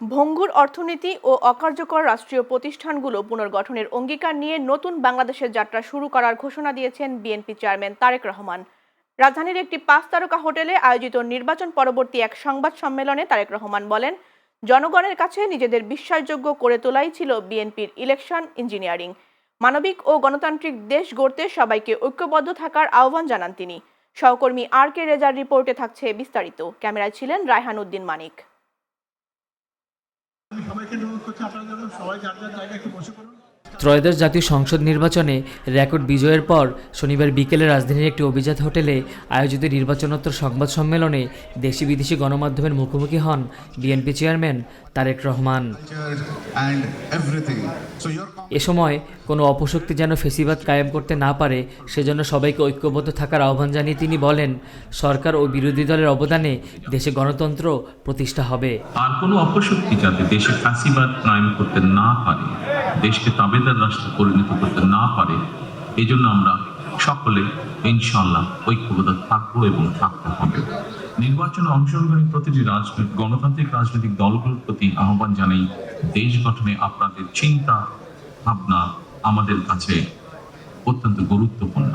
ভঙ্গুর অর্থনীতি ও অকার্যকর রাষ্ট্রীয় প্রতিষ্ঠানগুলো পুনর্গঠনের অঙ্গীকার নিয়ে নতুন বাংলাদেশের যাত্রা শুরু করার ঘোষণা দিয়েছেন বিএনপি চেয়ারম্যান তারেক রহমান। রাজধানীর একটি 5 তারকা হোটেলে আয়োজিত নির্বাচন পরবর্তী এক সংবাদ সম্মেলনে তারেক রহমান বলেন, জনগণের কাছে নিজেদের বিশ্বাসযোগ্য করে তোলাই ছিল বিএনপির ইলেকশন ইঞ্জিনিয়ারিং। মানবিক ও গণতান্ত্রিক দেশ গড়তে সবাইকে ঐক্যবদ্ধ থাকার আহ্বান জানান তিনি। সহকর্মী আর কে রেজার রিপোর্টে থাকছে বিস্তারিত। ক্যামেরায় ছিলেন রায়হান উদ্দিন মানিক। ত্রয়োদশ জাতীয় সংসদ নির্বাচনে রেকর্ড বিজয়ের পর শনিবার বিকেলে রাজধানীর একটি অভিজাত হোটেলে আয়োজিত নির্বাচনোত্তর সংবাদ সম্মেলনে দেশি বিদেশি গণমাধ্যমের মুখোমুখি হন বিএনপি চেয়ারম্যান তারেক রহমান। এ সময় কোনো অপশক্তি যেন ফেসিবাদ কায়েম করতে না পারে সেজন্য সবাইকে ঐক্যবদ্ধ থাকার আহ্বান জানিয়ে তিনি বলেন, সরকার ও বিরোধী দলের অবদানে দেশে গণতন্ত্র প্রতিষ্ঠা হবে। আর কোনো অপশক্তি যাতে দেশে ফ্যাসিবাদ কায়েম করতে না পারে, দেশকে তাবেদার রাষ্ট্রে পরিণত করতে না পারে, এই জন্য আমরা সকলে ইনশাআল্লাহ ঐক্যবদ্ধ থাকবো এবং থাকতে হবে। নির্বাচনে অংশগ্রহণকারী প্রতিটি গণতান্ত্রিক রাজনৈতিক দলগুলোর প্রতি আহ্বান জানাই, দেশ গঠনে আপনাদের চিন্তা ভাবনা আমাদের কাছে অত্যন্ত গুরুত্বপূর্ণ।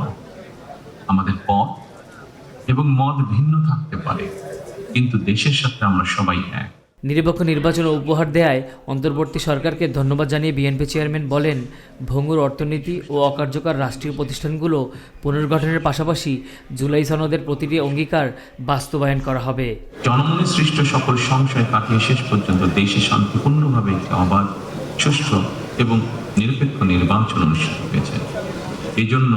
আমাদের পথ এবং মত ভিন্ন থাকতে পারে, কিন্তু দেশের সাথে আমরা সবাই এক। নিরপেক্ষ নির্বাচন উপহার দেয়ায় অন্তর্বর্তী সরকারকে ধন্যবাদ জানিয়ে বিএনপি চেয়ারম্যান বলেন, ভঙ্গুর অর্থনীতি ও অকার্যকর রাষ্ট্রীয় প্রতিষ্ঠানগুলো পুনর্গঠনের পাশাপাশি জুলাই সনদের প্রতিটি অঙ্গীকার বাস্তবায়ন করা হবে। জনমনে সৃষ্ট সকল সংশয় কাটিয়ে শেষ পর্যন্ত দেশে শান্তিপূর্ণভাবে একটি অবাধ, সুষ্ঠু এবং নিরপেক্ষ নির্বাচন অনুষ্ঠিত হয়েছে। এই জন্য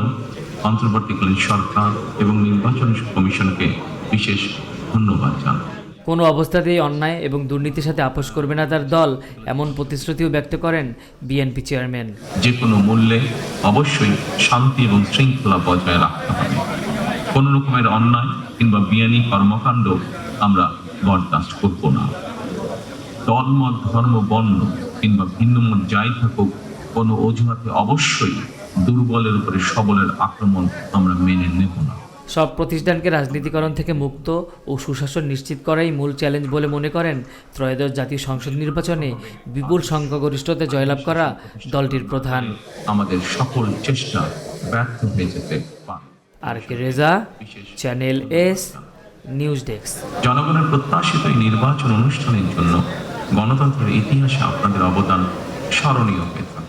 অন্তর্বর্তীকালীন সরকার এবং নির্বাচন কমিশনকে বিশেষ ধন্যবাদ জানাই। কোনো অবস্থাতেই অন্যায় এবং দুর্নীতির সাথে আপোষ করবে না তার দল, এমন প্রতিশ্রুতিও ব্যক্ত করেন বিএনপি চেয়ারম্যান। যে কোনো মূল্যে অবশ্যই শান্তি এবং শৃঙ্খলা বজায় রাখতে হবে। কোনো রকমের অন্যায় কিংবা বেআইনি কর্মকাণ্ড আমরা বরদাস্ত করব না। দলমত, ধর্ম, বর্ণ কিংবা ভিন্ন মত যাই থাকুক, কোনো অজুহাতে অবশ্যই দুর্বলের উপরে সবলের আক্রমণ আমরা মেনে নেব না। সব প্রতিষ্ঠানকে রাজনীতিকরণ থেকে মুক্ত ও সুশাসন নিশ্চিত করাই মূল চ্যালেঞ্জ বলে মনে করেন ত্রয়োদশ জাতীয় সংসদ নির্বাচনে বিপুল সংখ্যাগরিষ্ঠতায় জয়লাভ করা দলটির প্রধান। আমাদের সকল চেষ্টা ব্যর্থ হয়ে যেতে পারে। R K Reza, channel S, news desk. জনগণের প্রত্যাশিত এই নির্বাচন অনুষ্ঠানের জন্য গণতন্ত্রের ইতিহাসে আপনাদের অবদান স্মরণীয় হয়ে থাকে।